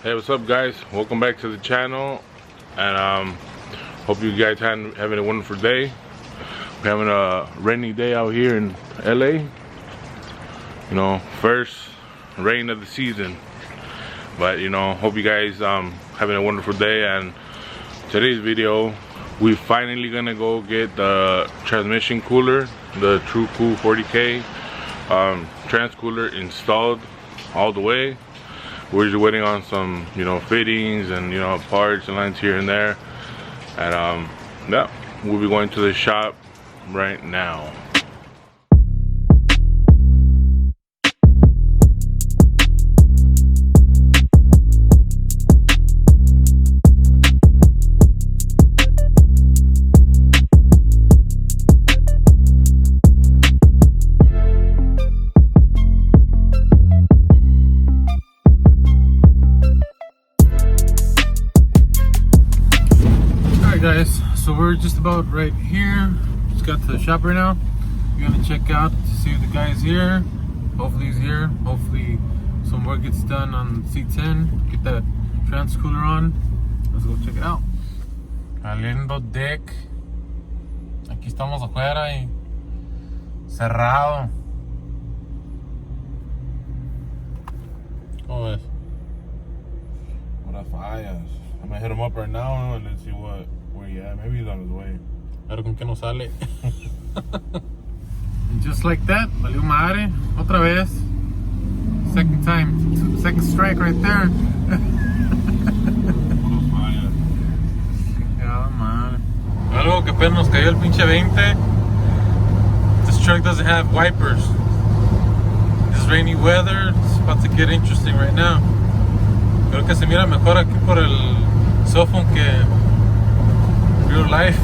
Hey, what's up, guys? Welcome back to the channel, and hope you guys having a wonderful day. We're having a rainy day out here in LA. You know, first rain of the season, but you know, hope you guys having a wonderful day. And today's video, we finally gonna go get the transmission cooler, the True Cool 40K trans cooler installed all the way. We're just waiting on some, you know, fittings and, you know, parts and lines here and there. And yeah, we'll be going to the shop right now. Guys, so we're just about right here. Just got to the shop right now. We're gonna check out to see if the guy's here. Hopefully he's here. Hopefully some work gets done on C10. Get that trans cooler on. Let's go check it out. Saliendo deck. Aquí estamos afuera y cerrado. ¿Cómo ves? What if I'm gonna hit him up right now and let's see where he at. Maybe he's on his way. A ver con qué nos sale. And just like that, valió madre. Otra vez. Second time. Second strike right there. Chingada madre. Algo que apenas nos cayó el pinche 20. This truck doesn't have wipers. This rainy weather, it's about to get interesting right now. Creo que se mira mejor aquí por el cell phone que real life.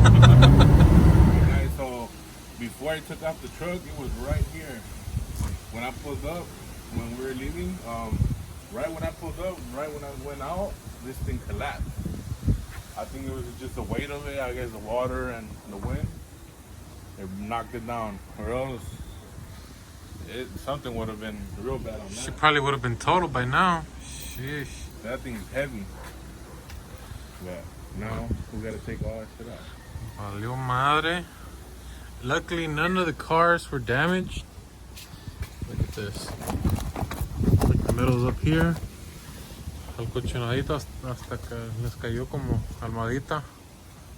Okay, so before I took off the truck, it was right here. When I pulled up, when we were leaving, right when I pulled up, right when I went out, this thing collapsed. I think it was just the weight of it, I guess the water and the wind. It knocked it down, or else something would have been real bad on that. She probably would have been totaled by now. Sheesh. That thing is heavy. But now we gotta take all that shit out. Valió madre. Luckily, none of the cars were damaged. Look at this. Like the metal's up here. El cochinadito hasta que les cayó como almohadita.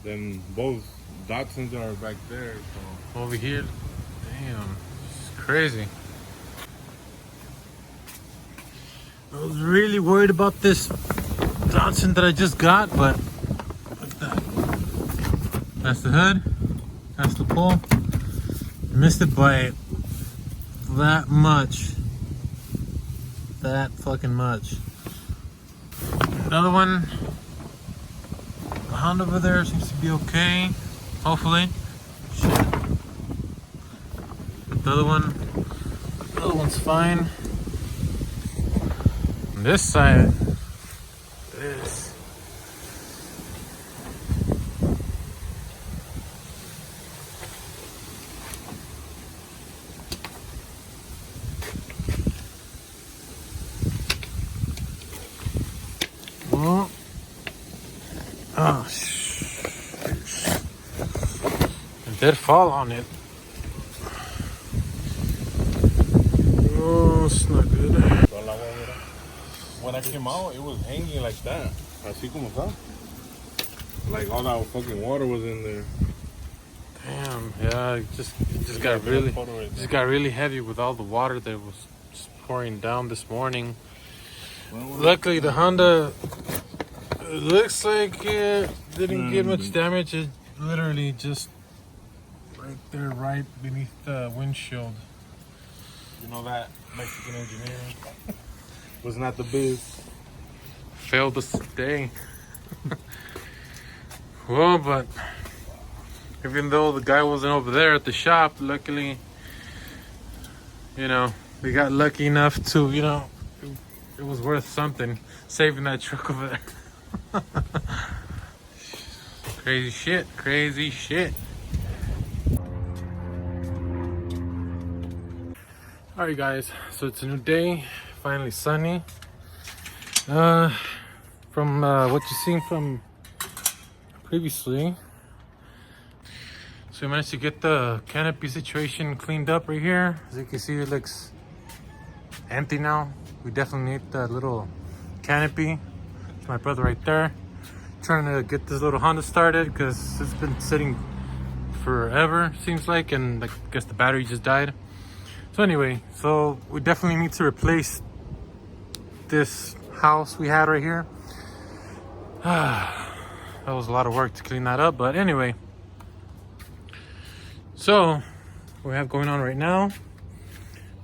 Then both Datsuns are back there, so. Over here. Damn. It's crazy. I was really worried about this Datsun that I just got, but look at that. That's the hood. That's the pole. Missed it by that much. That fucking much. Another one. The Honda over there seems to be okay. Hopefully. Shit. The other one's fine. On this side, this. Well, oh, it did fall on it. Oh, it's not good. When I came out, it was hanging like that. Así como está. Like all that fucking water was in there. Damn, yeah, it just got really heavy with all the water that was just pouring down this morning. Luckily, the Honda, it looks like it didn't get much damage. It literally just right there, right beneath the windshield. You know that Mexican engineering was not the biz. Failed us today. Well, but even though the guy wasn't over there at the shop, luckily, you know, we got lucky enough to, you know, it was worth something saving that truck over there. Crazy shit, crazy shit. Alright guys, so it's a new day, finally sunny. From what you've seen from previously, so we managed to get the canopy situation cleaned up right here. As you can see, it looks empty now. We definitely need that little canopy. It's my brother right there trying to get this little Honda started because it's been sitting forever, seems like, and I guess the battery just died. So anyway, so we definitely need to replace this house we had right here. That was a lot of work to clean that up, but anyway, so what we have going on right now,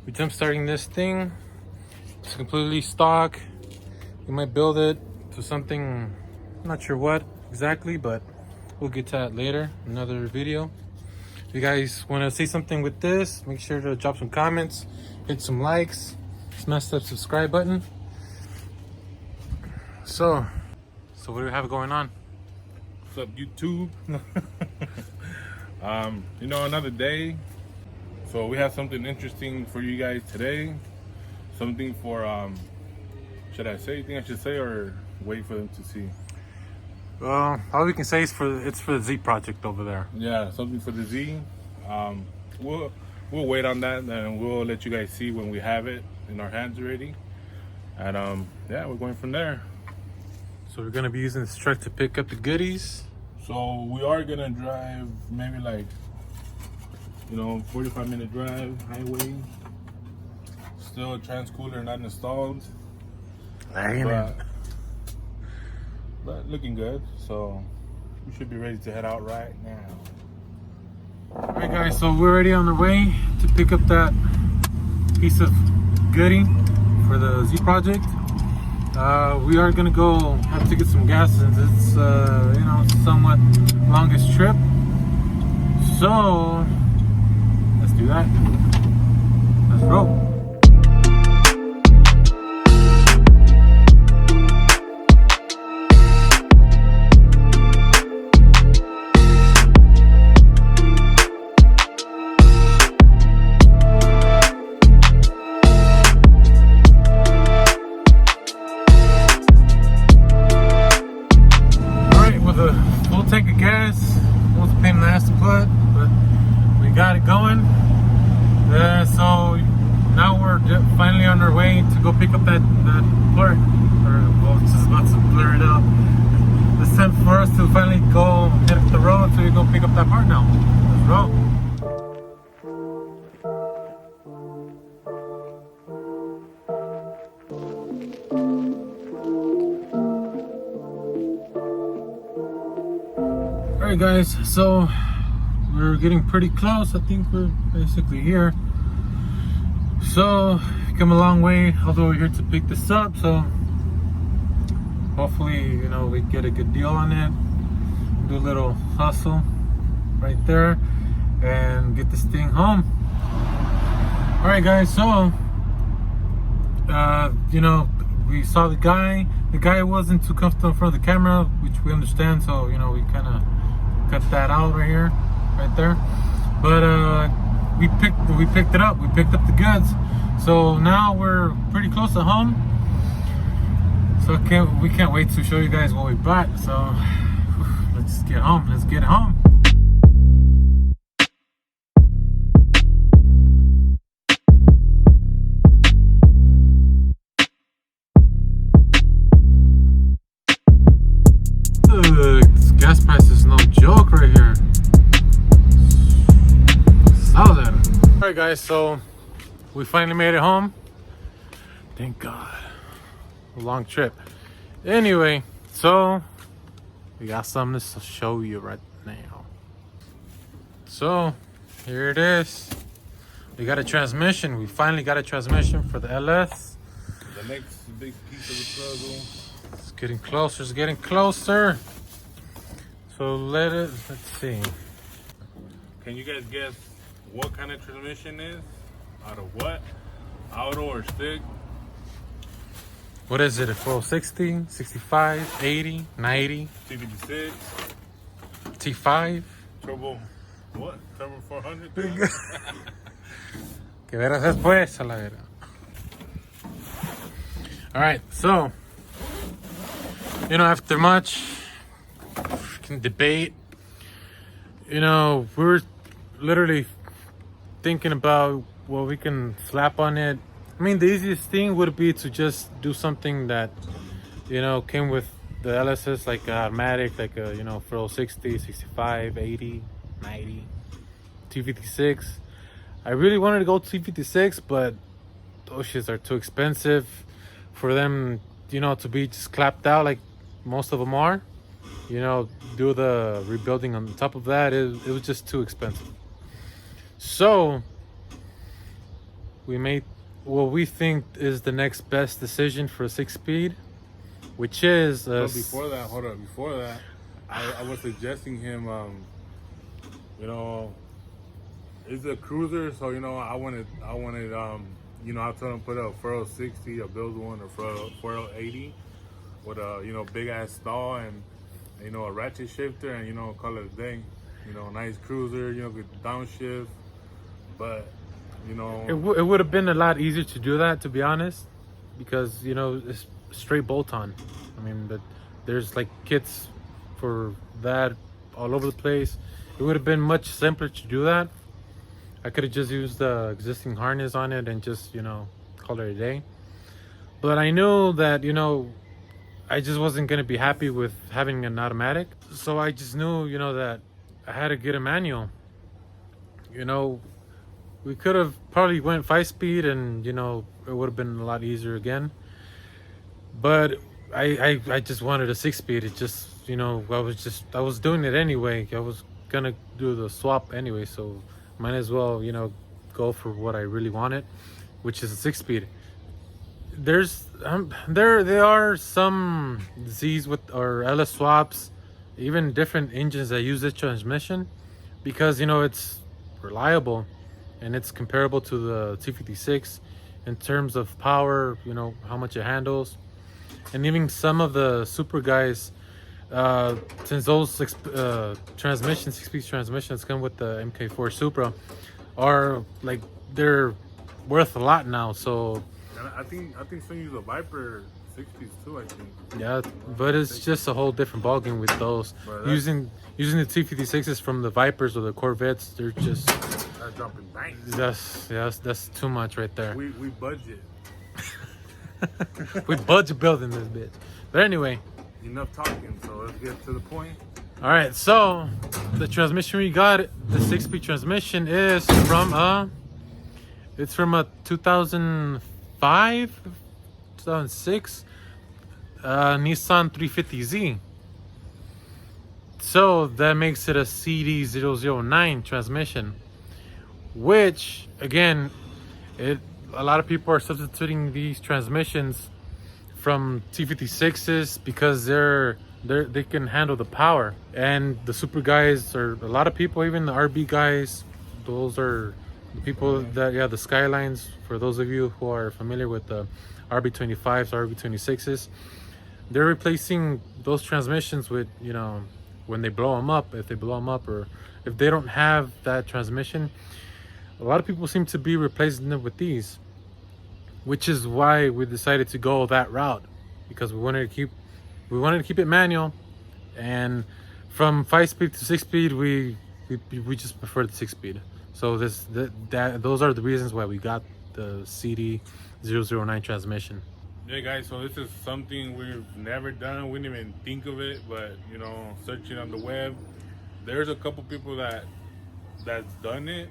we're jump starting this thing. It's completely stock. We might build it to something, I'm not sure what exactly, but we'll get to that later, another video. If you guys want to see something with this, make sure to drop some comments, hit some likes, smash that subscribe button. So what do we have going on? What's up, YouTube? You know, another day. So we have something interesting for you guys today. Something for should I say? You think I should say, or wait for them to see? Well, all we can say is it's for the Z project over there. Yeah, something for the Z. We'll wait on that, and we'll let you guys see when we have it in our hands already. And yeah, we're going from there. So we're gonna be using this truck to pick up the goodies. So we are gonna drive maybe like, you know, 45-minute drive, highway. Still transcooler not installed. But looking good. So we should be ready to head out right now. Alright guys, so we're already on the way to pick up that piece of goodie for the Z project. We are gonna go have to get some gas since it's you know, somewhat longest trip. So let's do that. Let's roll. Tank of gas, almost a pain in the ass to put, but we got it going. So now we're finally on our way to go pick up that part, or well, it's just about to blur it out. It's time for us to finally go hit up the road, so we go pick up that part now. Let's roll. Alright guys, so we're getting pretty close. I think we're basically here. So come a long way all the way here to pick this up, so hopefully, you know, we get a good deal on it, do a little hustle right there and get this thing home. Alright guys, so you know, we saw the guy wasn't too comfortable in front of the camera, which we understand, so you know, we kind of cut that out right here, right there. But we picked it up. We picked up the goods. So now we're pretty close to home. So we can't wait to show you guys what we bought. So let's get home. Let's get home. This gas price is no joke right here. Alright guys, so we finally made it home. Thank God. A long trip. Anyway, so we got something to show you right now. So here it is. We got a transmission. We finally got a transmission for the LS. The next big piece of the puzzle. It's getting closer, it's getting closer. So let's see. Can you guys guess what kind of transmission is? Out of what? Auto or stick? What is it? A 460, 65, 80, 90? TDP6. T5? Turbo, what? Turbo 400? Que verás después, a la vera. Alright, so After much debate, we were literally thinking about what we can slap on it. I mean, the easiest thing would be to just do something that, came with the LSs, like automatic, like a, for 60, 65, 80, 90, T56. I really wanted to go T56, but those shits are too expensive for them, to be just clapped out like most of them are. Do the rebuilding on top of that, it was just too expensive. So we made what we think is the next best decision for a 6-speed, which is before that, I was suggesting him, it's a cruiser, so I wanted, I told him put a 460, a build one, or 480 with a big ass stall and a ratchet shifter, and call it a day. Nice cruiser, good downshift, but it would have been a lot easier to do that, to be honest, because it's straight bolt-on. I mean, but there's like kits for that all over the place. It would have been much simpler to do that. I could have just used the existing harness on it and just call it a day. But I knew that I just wasn't going to be happy with having an automatic, so I just knew that I had to get a manual. We could have probably went 5-speed, and it would have been a lot easier again. But I just wanted a 6-speed. It just I was doing it anyway. I was gonna do the swap anyway, so might as well go for what I really wanted, which is a 6-speed. There are some Z's or LS swaps, even different engines that use this transmission, because it's reliable and it's comparable to the T56 in terms of power, how much it handles. And even some of the super guys, since those transmissions, 6-speed transmissions come with the MK4 Supra, are like, they're worth a lot now. So I think some use a Viper 60s too, I think. Yeah, but it's just a whole different ballgame with those. Using the T56s from the Vipers or the Corvettes, they're just dropping banks. That's too much right there. We budget. We budget building this bitch. But anyway, enough talking, so let's get to the point. All right, so the transmission we got, the 6-speed transmission, is from a 2005, 2006 Nissan 350Z. So that makes it a CD009 transmission, which again, a lot of people are substituting these transmissions from T56s because they can handle the power. And the super guys, or a lot of people, even the RB guys, those are the people that, the Skylines, for those of you who are familiar with the RB25s, RB26s, they're replacing those transmissions with, when they blow them up, if they blow them up, or if they don't have that transmission, a lot of people seem to be replacing them with these, which is why we decided to go that route, because we wanted to keep it manual. And from 5-speed to 6-speed, we just prefer the 6-speed. So those are the reasons why we got the CD009 transmission. Yeah, guys, so this is something we've never done. We didn't even think of it, but searching on the web, there's a couple people that's done it.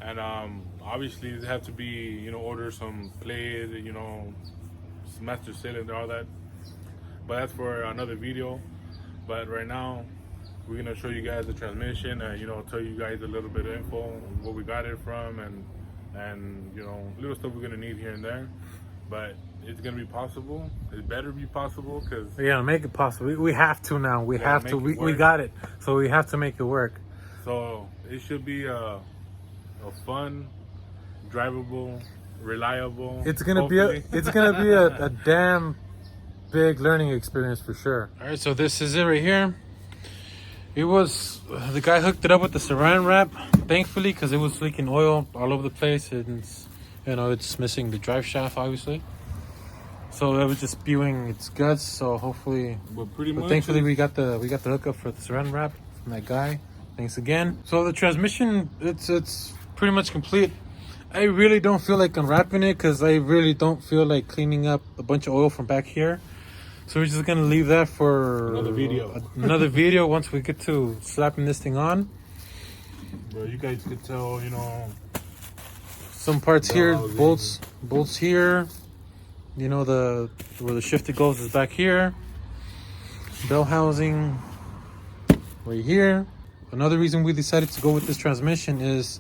And obviously they have to be, order some plate, master cylinder, all that. But that's for another video. But right now, we're gonna show you guys the transmission and tell you guys a little bit of info, where we got it from, and little stuff we're gonna need here and there. But it's gonna be possible. It better be possible, because make it possible. We have to now. We have to. We got it, so we have to make it work. So it should be a fun, drivable, reliable. It's gonna be a damn big learning experience for sure. All right, so this is it right here. It was, the guy hooked it up with the saran wrap, thankfully, because it was leaking oil all over the place, and it's missing the drive shaft, obviously. So it was just spewing its guts. So hopefully, But pretty much, thankfully we got the hookup for the saran wrap from that guy. Thanks again. So the transmission, it's pretty much complete. I really don't feel like unwrapping it because I really don't feel like cleaning up a bunch of oil from back here. So we're just gonna leave that for another video. Another video once we get to slapping this thing on. Bro, you guys could tell, you know, some parts here, bolts here. You know, where the shifter goes is back here. Bell housing right here. Another reason we decided to go with this transmission is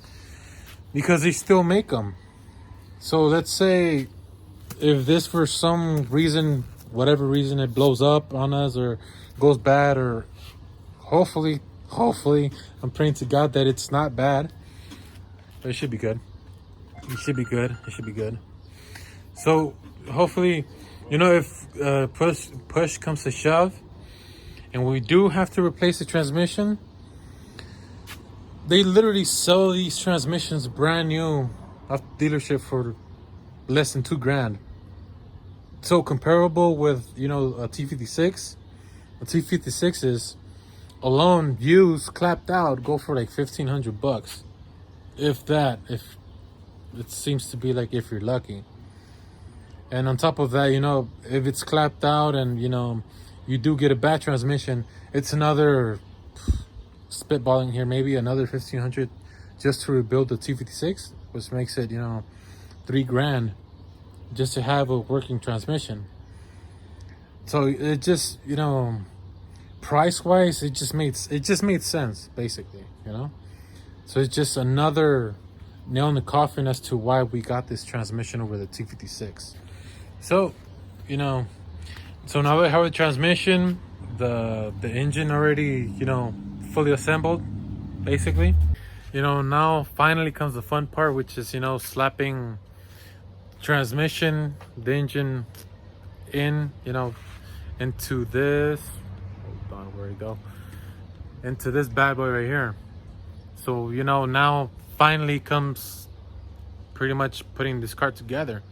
because they still make them. So let's say if this for some reason, whatever reason, it blows up on us or goes bad, or hopefully I'm praying to God that it's not bad, but it should be good. It should be good. So hopefully, you know, if push comes to shove and we do have to replace the transmission, they literally sell these transmissions brand new off the dealership for less than $2,000. So comparable with, you know, a T56. A T56 is alone, used, clapped out, go for like $1,500. If that, if it seems to be like, if you're lucky. And on top of that, you know, if it's clapped out and, you know, you do get a bad transmission, it's another, spitballing here, maybe another $1,500 just to rebuild the T56, which makes it, you know, $3,000 just to have a working transmission. So it just, you know, price wise, it just made sense, basically, you know. So it's just another nail in the coffin as to why we got this transmission over the T56. So, you know, so now we have the transmission, the engine already, you know, fully assembled, basically. You know, now finally comes the fun part, which is, you know, slapping transmission, the engine in, you know, into this, hold on, where you go, into this bad boy right here. So, you know, now finally comes pretty much putting this car together,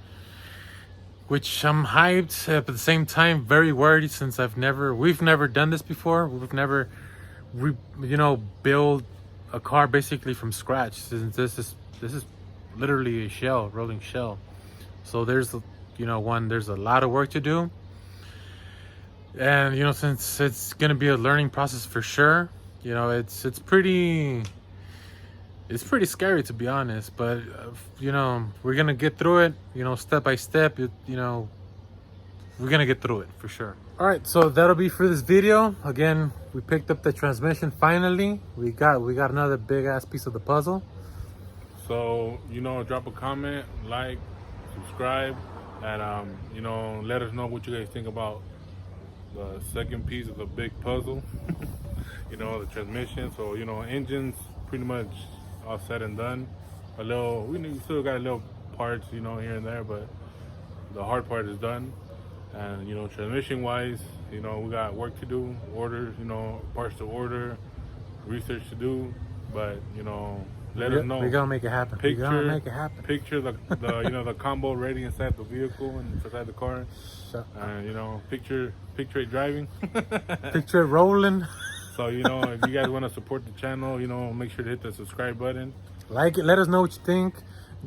which I'm hyped, at the same time very worried, since we've never done this before. We've never, you know, build a car basically from scratch, since this is literally a shell, rolling shell. So there's, you know, there's a lot of work to do, and, you know, since it's gonna be a learning process for sure, you know, it's pretty scary, to be honest, but you know, we're gonna get through it, you know, step by step. You know, we're gonna get through it for sure. All right, so that'll be for this video. Again, we picked up the transmission finally. We got another big ass piece of the puzzle. So, you know, drop a comment, like, subscribe, and you know, let us know what you guys think about the second piece of the big puzzle. You know, the transmission. So, you know, engine's pretty much all said and done. We still got a little parts, you know, here and there, but the hard part is done. And, you know, transmission wise, you know, we got work to do, orders, you know, parts to order, research to do, but, you know, let us know. We're gonna make it happen. Picture, we're gonna make it happen. Picture the you know, the combo ready inside the vehicle and inside the car. And, you know, picture it driving. Picture it rolling. So, you know, if you guys want to support the channel, you know, make sure to hit the subscribe button. Like it, let us know what you think.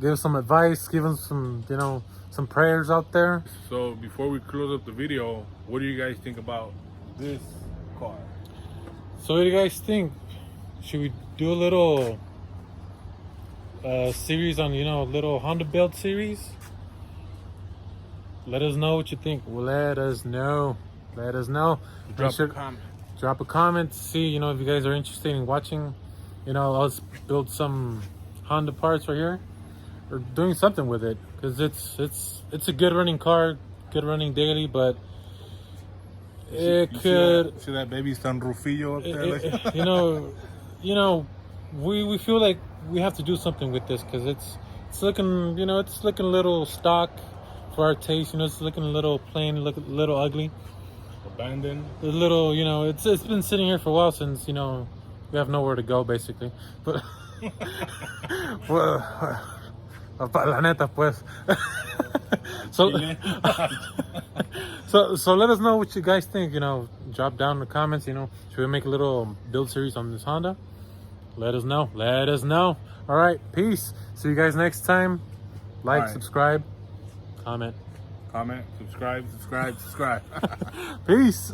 Give us some advice, give us some, you know, some prayers out there. So before we close up the video, what do you guys think about this car? So what do you guys think? Should we do a little series on, you know, a little Honda build series? Let us know what you think. Let us know. Drop a comment. Drop a comment to see, you know, if you guys are interested in watching, you know, us build some Honda parts right here, or doing something with it, because it's a good running car, good running daily, but it could see that baby sunroofillo up there. you know, we feel like we have to do something with this, because it's looking, you know, it's looking a little stock for our taste. You know, it's looking a little plain, a little ugly, abandoned. A little, you know, it's been sitting here for a while, since, you know, we have nowhere to go basically. But well, la neta, pues. So, so let us know what you guys think. You know, drop down in the comments. You know, should we make a little build series on this Honda? Let us know. Let us know. All right, peace. See you guys next time. Like, subscribe, comment, subscribe. peace.